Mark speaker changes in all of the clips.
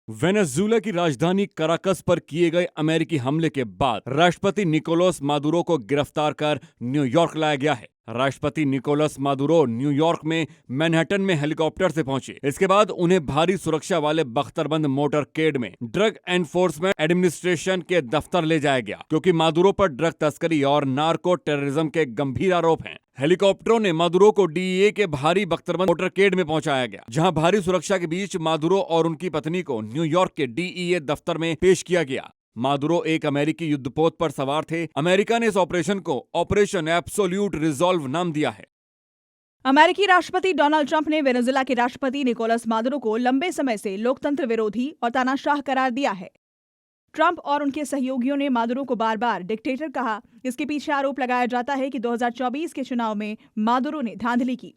Speaker 1: Venezuela की राजधानी Caracas पर किए गए अमेरिकी हमले के बाद राष्ट्रपति निकोलस मादुरो को गिरफ्तार कर न्यूयॉर्क लाया गया है। राष्ट्रपति निकोलस मादुरो न्यूयॉर्क में मैनहट्टन में हेलीकॉप्टर से पहुंचे। इसके बाद उन्हें भारी सुरक्षा वाले बख्तरबंद मोटरकेड में ड्रग एनफोर्समेंट एडमिनिस्ट्रेशन के दफ्तर ले जाया गया, क्योंकि मादुरो पर ड्रग तस्करी और नार्को टेररिज्म के गंभीर आरोप हैं। हेलीकॉप्टरों ने मादुरो को डीईए के भारी बख्तरबंद मोटरकेड में पहुंचाया गया, जहां भारी सुरक्षा के बीच मादुरो और उनकी पत्नी को न्यूयॉर्क के डीईए दफ्तर में पेश किया गया। मादुरो एक अमेरिकी युद्धपोत पर सवार थे। अमेरिका ने इस ऑपरेशन को ऑपरेशन एब्सोल्यूट रिजॉल्व नाम दिया है।
Speaker 2: अमेरिकी राष्ट्रपति डोनाल्ड ट्रंप ने वेनेजुएला के राष्ट्रपति निकोलस मादुरो को लंबे समय से लोकतंत्र विरोधी और तानाशाह करार दिया है। ट्रंप और उनके सहयोगियों ने मादुरो को बार बार डिक्टेटर कहा। इसके पीछे आरोप लगाया जाता है कि 2024 के चुनाव में मादुरो ने धांधली की।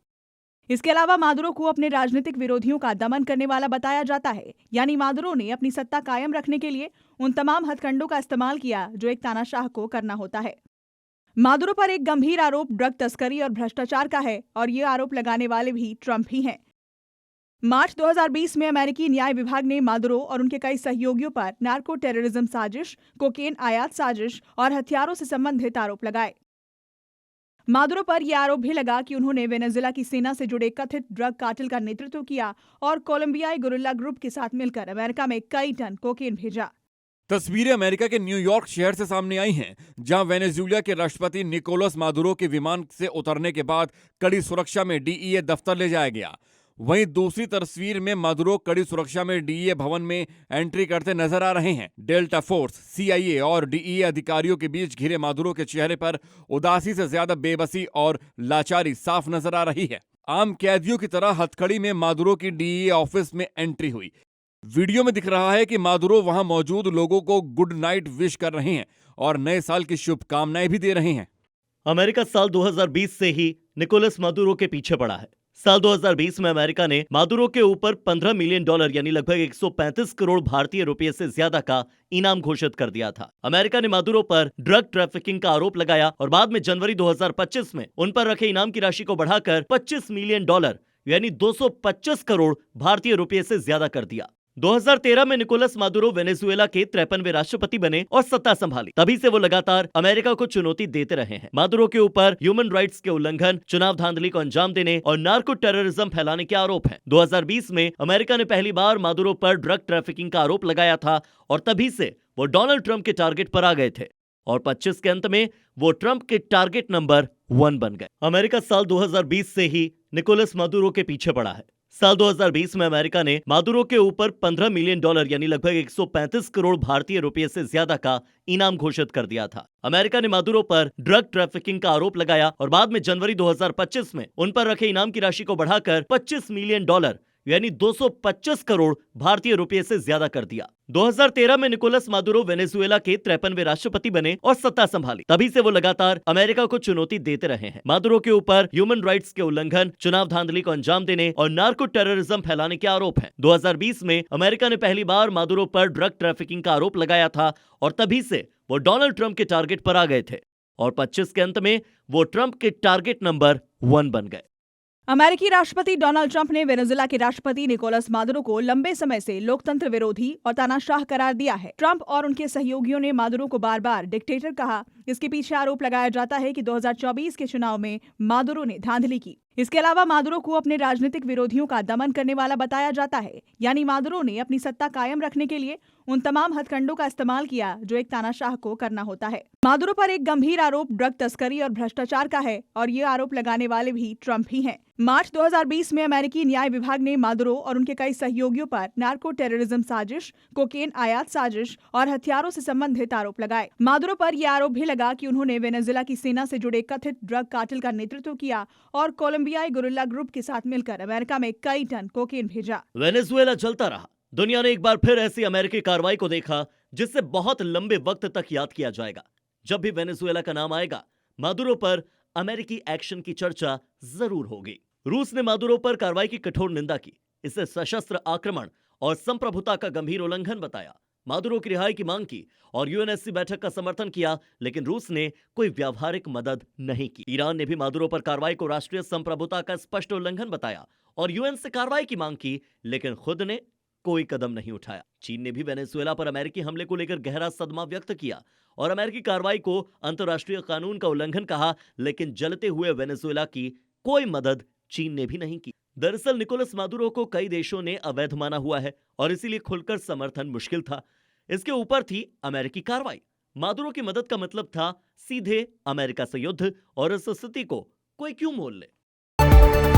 Speaker 2: इसके अलावा मादुरो को अपने राजनीतिक विरोधियों का दमन करने वाला बताया जाता है, यानी मादुरो ने अपनी सत्ता कायम रखने के लिए उन तमाम हथकंडों का इस्तेमाल किया जो एक तानाशाह को करना होता है। मादुरो पर एक गंभीर आरोप ड्रग तस्करी और भ्रष्टाचार का है, और ये आरोप लगाने वाले भी ट्रंप ही हैं। मार्च 2020 में अमेरिकी न्याय विभाग ने मादुरो और उनके कई सहयोगियों पर नार्को टेररिज्म साजिश, कोकेन आयात साजिश और हथियारों से संबंधित आरोप लगाए। मादुरो पर यह आरोप भी लगा कि उन्होंने वेनेजुएला की सेना से जुड़े कथित ड्रग कार्टेल का नेतृत्व किया और कोलंबियाई गुरिल्ला ग्रुप के साथ मिलकर अमेरिका में कई टन कोकेन भेजा।
Speaker 1: तस्वीरें अमेरिका के न्यूयॉर्क शहर से सामने आई हैं, जहां वेनेजुएला के राष्ट्रपति निकोलस मादुरो के विमान से उतरने के बाद कड़ी सुरक्षा में डीईए दफ्तर ले जाया गया। वहीं दूसरी तस्वीर में मादुरो कड़ी सुरक्षा में डीईए भवन में एंट्री करते नजर आ रहे हैं। डेल्टा फोर्स, सीआईए और डीईए अधिकारियों के बीच घिरे मादुरो के चेहरे पर उदासी से ज्यादा बेबसी और लाचारी साफ नजर आ रही है। आम कैदियों की तरह हथकड़ी में मादुरो की डीईए ऑफिस में एंट्री हुई। वीडियो में दिख रहा है कि मादुरो वहां मौजूद लोगों को गुड नाइट विश कर रहे हैं और नए साल की शुभकामनाएं भी दे रहे हैं।
Speaker 3: अमेरिका साल 2020 से ही निकोलस मादुरो के पीछे पड़ा है। साल 2020 में अमेरिका ने मादुरो के ऊपर $15 मिलियन यानी लगभग 135 करोड़ भारतीय रुपए से ज्यादा का इनाम घोषित कर दिया था। अमेरिका ने मादुरो पर ड्रग ट्रैफिकिंग का आरोप लगाया और बाद में जनवरी 2025 में उन पर रखे इनाम की राशि को बढ़ाकर $25 मिलियन यानी 225 करोड़ भारतीय रुपए से ज्यादा कर दिया। 2013 में निकोलस मादुरो वेनेजुएला के 53वें राष्ट्रपति बने और सत्ता संभाली। तभी से वो लगातार अमेरिका को चुनौती देते रहे हैं। मादुरो के ऊपर ह्यूमन राइट्स के उल्लंघन, चुनाव धांधली को अंजाम देने और नार्को टेररिज्म फैलाने के आरोप हैं। 2020 में अमेरिका ने पहली बार मादुरो पर ड्रग ट्रैफिकिंग का आरोप लगाया था और तभी से वो डोनाल्ड ट्रंप के टारगेट पर आ गए थे और 25 के अंत में वो ट्रंप के टारगेट नंबर 1 बन गए। अमेरिका साल 2020 से ही निकोलस मादुरो के पीछे पड़ा है। साल 2020 में अमेरिका ने मादुरो के ऊपर $15 मिलियन यानी लगभग 135 करोड़ भारतीय रुपए से ज्यादा का इनाम घोषित कर दिया था। अमेरिका ने मादुरो पर ड्रग ट्रैफिकिंग का आरोप लगाया और बाद में जनवरी 2025 में उन पर रखे इनाम की राशि को बढ़ाकर $25 मिलियन यानी 225 करोड़ भारतीय रुपए से ज्यादा कर दिया। 2013 में निकोलस मादुरो वेनेजुएला के 53वें राष्ट्रपति बने और सत्ता संभाली। तभी से वो लगातार अमेरिका को चुनौती देते रहे हैं। मादुरो के ऊपर ह्यूमन राइट्स के उल्लंघन, चुनाव धांधली को अंजाम देने और नार्को टेररिज्म फैलाने के आरोप हैं। 2020 में अमेरिका ने पहली बार मादुरो पर ड्रग ट्रैफिकिंग का आरोप लगाया था और तभी से वो डोनाल्ड ट्रंप के टारगेट पर आ गए थे और 25 के अंत में वो ट्रंप के टारगेट नंबर 1 बन गए।
Speaker 2: अमेरिकी राष्ट्रपति डोनाल्ड ट्रंप ने वेनेजुएला के राष्ट्रपति निकोलस मादुरो को लंबे समय से लोकतंत्र विरोधी और तानाशाह करार दिया है। ट्रंप और उनके सहयोगियों ने मादुरो को बार बार डिक्टेटर कहा। इसके पीछे आरोप लगाया जाता है कि 2024 के चुनाव में मादुरो ने धांधली की। इसके अलावा मादुरो को अपने राजनीतिक विरोधियों का दमन करने वाला बताया जाता है, यानी मादुरो ने अपनी सत्ता कायम रखने के लिए उन तमाम हथकंडों का इस्तेमाल किया जो एक तानाशाह को करना होता है। मादुरो पर एक गंभीर आरोप ड्रग तस्करी और भ्रष्टाचार का है, और ये आरोप लगाने वाले भी ट्रंप ही हैं। मार्च 2020 में अमेरिकी न्याय विभाग ने मादुरो और उनके कई सहयोगियों पर नार्को टेररिज्म साजिश, कोकेन आयात साजिश और हथियारों से संबंधित आरोप लगाए। मादुरो पर यह आरोप भी लगा कि उन्होंने वेनेजुएला की सेना से जुड़े कथित ड्रग कार्टेल का नेतृत्व किया और कोलंबियाई गुरिल्ला ग्रुप के साथ मिलकर अमेरिका में कई टन कोकेन भेजा।
Speaker 3: वेनेजुएला जलता रहा। दुनिया ने एक बार फिर ऐसी अमेरिकी कार्रवाई को देखा जिससे बहुत लंबे वक्त तक याद किया जाएगा। जब भी वेनेजुएला का नाम आएगा, मादुरो पर अमेरिकी एक्शन की चर्चा जरूर होगी। रूस ने मादुरो पर कार्रवाई की कठोर निंदा की, इसे सशस्त्र आक्रमण और संप्रभुता का गंभीर उल्लंघन बताया। मादुरो की रिहाई की मांग की और यूएनएससी बैठक का समर्थन किया, लेकिन रूस ने कोई व्यावहारिक मदद नहीं की। ईरान ने भी मादुरो पर कार्रवाई को राष्ट्रीय संप्रभुता का स्पष्ट उल्लंघन बताया और यूएन से कार्रवाई की मांग की, लेकिन खुद ने कोई कदम नहीं उठाया। चीन ने भी वेनेजुएला पर अमेरिकी हमले को लेकर गहरा सदमा व्यक्त किया और अमेरिकी कार्रवाई को अंतर्राष्ट्रीय कानून का उल्लंघन कहा, लेकिन जलते हुए वेनेजुएला की कोई मदद चीन ने भी नहीं की। दरअसल निकोलस मादुरो को कई देशों ने अवैध माना हुआ है और इसीलिए खुलकर समर्थन मुश्किल था। इसके ऊपर थी अमेरिकी कार्रवाई। मादुरो की मदद का मतलब था सीधे अमेरिका से युद्ध, और इस स्थिति को कोई क्यों मोल ले।